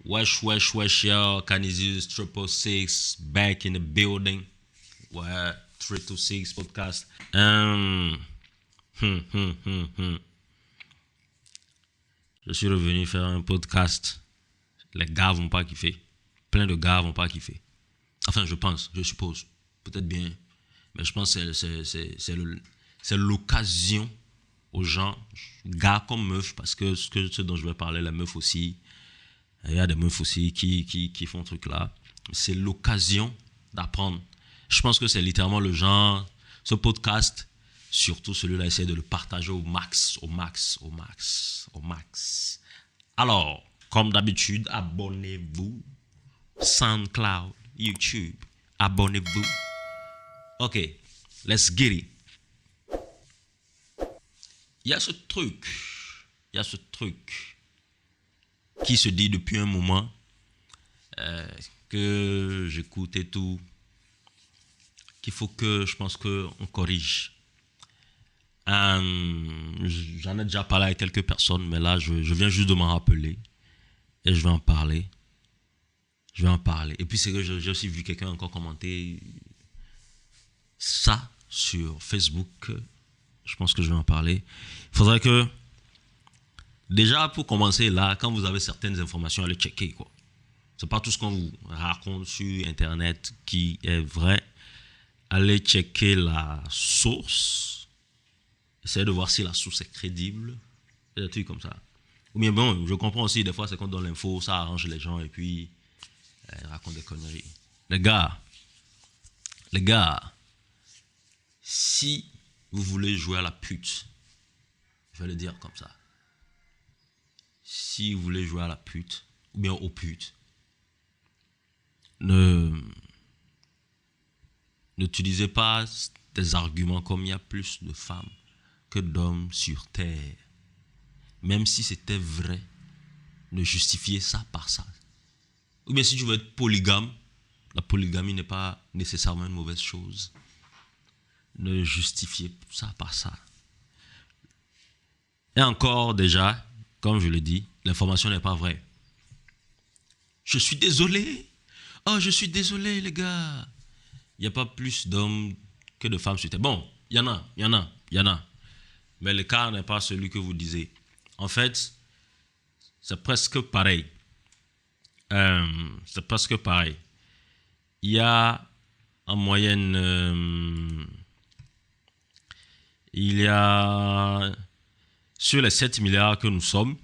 Wesh, yo, Canisius 666, back in the building. Ouais, 326 podcast. Je suis revenu faire un podcast. Les gars vont pas kiffer. Plein de gars vont pas kiffer. Enfin, je suppose. Peut-être bien. Mais je pense que c'est l'occasion aux gens, gars comme meufs, parce que ce dont je vais parler, les meufs aussi, il y a des meufs aussi qui font ce truc là. C'est l'occasion d'apprendre. Je pense que c'est littéralement le genre, ce podcast, surtout celui-là, essayer de le partager au max. Alors, comme d'habitude, abonnez-vous. SoundCloud, YouTube, abonnez-vous. Ok, let's get it. Il y a ce truc qui se dit depuis un moment, que j'écoute et tout, qu'il faut que, je pense qu'on corrige. J'en ai déjà parlé avec quelques personnes, mais là, je viens juste de m'en rappeler et je vais en parler. Et puis, c'est que j'ai aussi vu quelqu'un encore commenter ça sur Facebook. Je pense que je vais en parler. Il faudrait que, déjà, pour commencer là, quand vous avez certaines informations, allez checker, quoi. C'est pas tout ce qu'on vous raconte sur Internet qui est vrai. Allez checker la source. Essayez de voir si la source est crédible. Des trucs comme ça. Ou bien, bon, je comprends aussi, des fois, c'est qu'on donne l'info, ça arrange les gens et puis ils racontent des conneries. Les gars, si vous voulez jouer à la pute, je vais le dire comme ça. Si vous voulez jouer à la pute, ou bien aux putes, n'utilisez pas des arguments comme il y a plus de femmes que d'hommes sur terre. Même si c'était vrai, ne justifiez ça par ça. Ou bien si tu veux être polygame, la polygamie n'est pas nécessairement une mauvaise chose. Ne justifiez ça par ça. Et encore déjà, comme je l'ai dit, l'information n'est pas vraie. Je suis désolé. Oh, je suis désolé, les gars. Il n'y a pas plus d'hommes que de femmes sur terre. Bon, il y en a. Mais le cas n'est pas celui que vous disiez. En fait, c'est presque pareil. Il y a en moyenne, il y a sur les 7 milliards que nous sommes,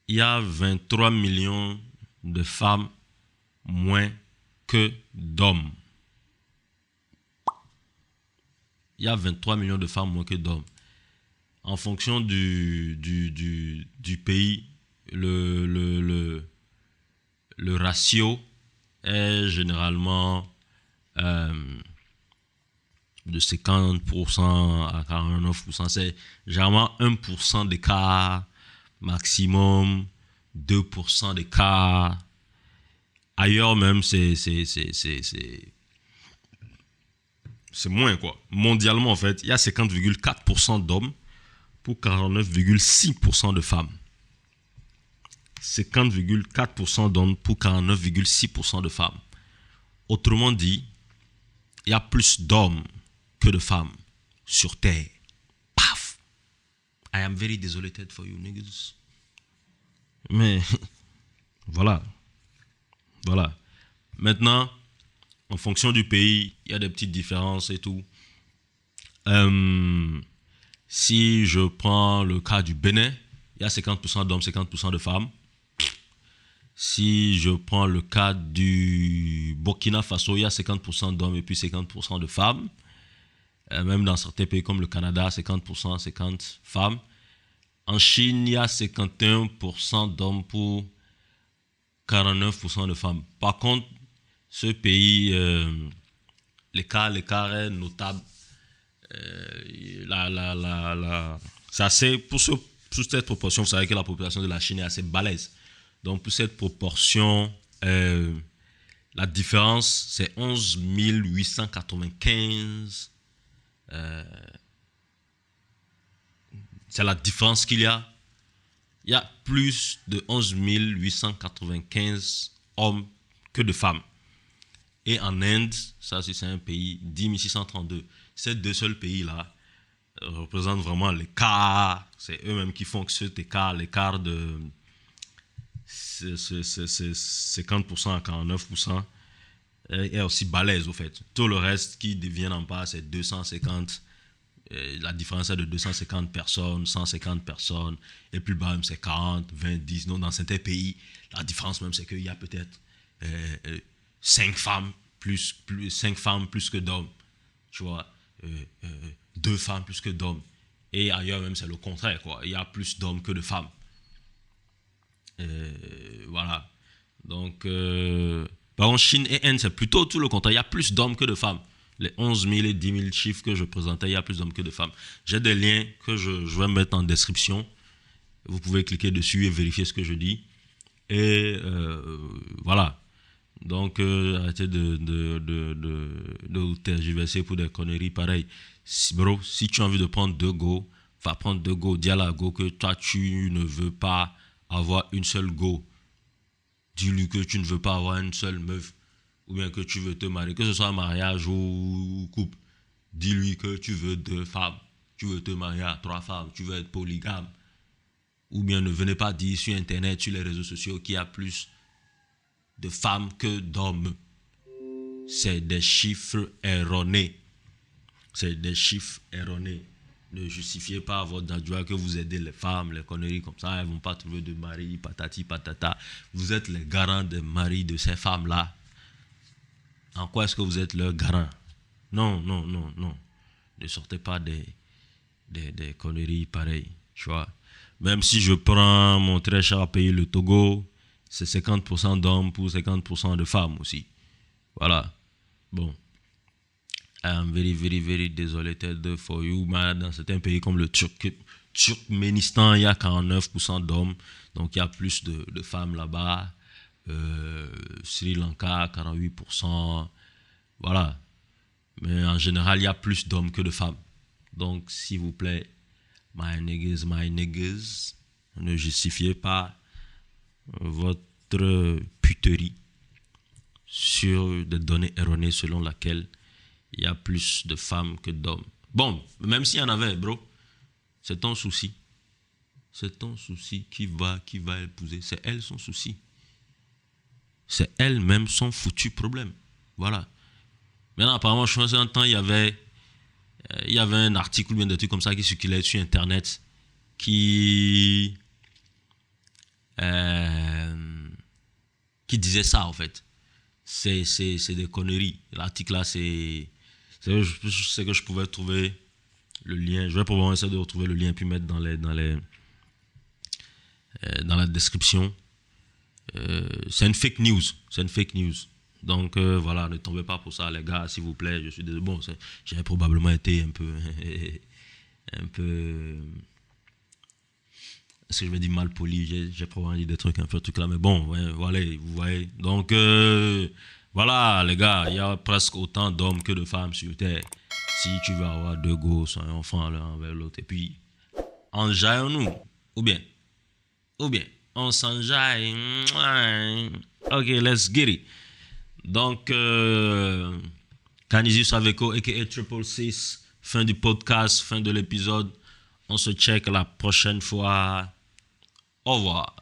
il y a 23 millions de femmes moins que d'hommes. Il y a 23 millions de femmes moins que d'hommes. En fonction du pays, le ratio est généralement de 50% à 49%. C'est généralement 1% d'écart maximum, 2% d'écart. Ailleurs même, c'est moins, quoi. Mondialement, en fait, il y a 50,4% d'hommes pour 49,6% de femmes. 50,4% d'hommes pour 49,6% de femmes. Autrement dit, il y a plus d'hommes que de femmes sur Terre. Paf! I am very desolated for you niggas. Mais, voilà. Maintenant, en fonction du pays, il y a des petites différences et tout. Si je prends le cas du Bénin, il y a 50% d'hommes, 50% de femmes. Si je prends le cas du Burkina Faso, il y a 50% d'hommes et puis 50% de femmes. Même dans certains pays comme le Canada, 50%, 50 femmes. En Chine, il y a 51% d'hommes pour 49% de femmes. Par contre, ce pays, l'écart est notable. C'est assez, pour cette proportion, vous savez que la population de la Chine est assez balèze. Donc, pour cette proportion, la différence, c'est 11 895. C'est la différence qu'il y a Il y a plus de 11 895 hommes que de femmes. Et en Inde, ça c'est un pays, 10 632. Ces deux seuls pays-là représentent vraiment l'écart. C'est eux-mêmes qui font que cet écart, l'écart de 50% à 49%, est aussi balèze au fait. Tout le reste qui viennent en bas, c'est 250. La différence est de 250 personnes, 150 personnes, et plus bas même c'est 40, 20, 10. Non, dans certains pays, la différence même c'est qu'il y a peut-être 5 femmes plus 5 femmes plus que d'hommes, tu vois, 2 femmes plus que d'hommes. Et ailleurs même c'est le contraire, quoi. Il y a plus d'hommes que de femmes. Voilà. Donc, par contre, Chine et Inde, c'est plutôt tout le contraire. Il y a plus d'hommes que de femmes. Les 11 000 et 10 000 chiffres que je présentais, il y a plus d'hommes que de femmes. J'ai des liens que je vais mettre en description. Vous pouvez cliquer dessus et vérifier ce que je dis. Et voilà. Donc, arrêtez de tergiverser pour des conneries pareilles. Bro, si tu as envie de prendre 2 go, va prendre 2 go. Dis à la go que toi, tu ne veux pas avoir une seule go. Dis-lui que tu ne veux pas avoir une seule meuf. Ou bien que tu veux te marier, que ce soit mariage ou couple. Dis-lui que tu veux 2 femmes. Tu veux te marier à 3 femmes. Tu veux être polygame. Ou bien ne venez pas dire sur Internet, sur les réseaux sociaux, qu'il y a plus de femmes que d'hommes. C'est des chiffres erronés. C'est des chiffres erronés. Ne justifiez pas à votre adjoint que vous aidez les femmes, les conneries comme ça. Elles ne vont pas trouver de mari, patati patata. Vous êtes les garants des maris de ces femmes-là. En quoi est-ce que vous êtes leur garant? Non, non, non, non. Ne sortez pas des conneries pareilles, tu vois. Même si je prends mon très cher pays, le Togo, c'est 50% d'hommes pour 50% de femmes aussi. Voilà. Bon. I'm very, very, very désolé for you. Mais dans certains pays comme le Turkménistan, il y a 49% d'hommes. Donc, il y a plus de femmes là-bas. Sri Lanka, 48%. Voilà. Mais en général, il y a plus d'hommes que de femmes. Donc, s'il vous plaît, my niggas, ne justifiez pas votre puterie sur des données erronées selon laquelle il y a plus de femmes que d'hommes. Bon, même s'il y en avait, bro, c'est ton souci. C'est ton souci qui va épouser. C'est elle son souci. C'est elle-même son foutu problème. Voilà. Maintenant, apparemment, je pense qu'un temps, il y avait un article ou bien des trucs comme ça qui circulait sur Internet qui disait ça, en fait. C'est des conneries. L'article là, je sais que je pouvais trouver le lien. Je vais probablement essayer de retrouver le lien puis mettre dans la description. C'est une fake news. Donc voilà, ne tombez pas pour ça, les gars, s'il vous plaît. Je suis désolé. Bon, j'avais probablement été un peu est-ce que je vais dire mal poli? J'ai probablement dit des trucs un peu trucs là, mais bon, ouais, voilà, vous voyez. Donc voilà, les gars, il y a presque autant d'hommes que de femmes sur Terre. Si tu veux avoir 2 gosses, un enfant l'un envers l'autre, et puis enjaillons-nous, ou bien, on s'enjaille. Ok, let's get it. Donc, Canisius Aveco, a.k.a. Triple Six, fin du podcast, fin de l'épisode. On se check la prochaine fois. Au revoir.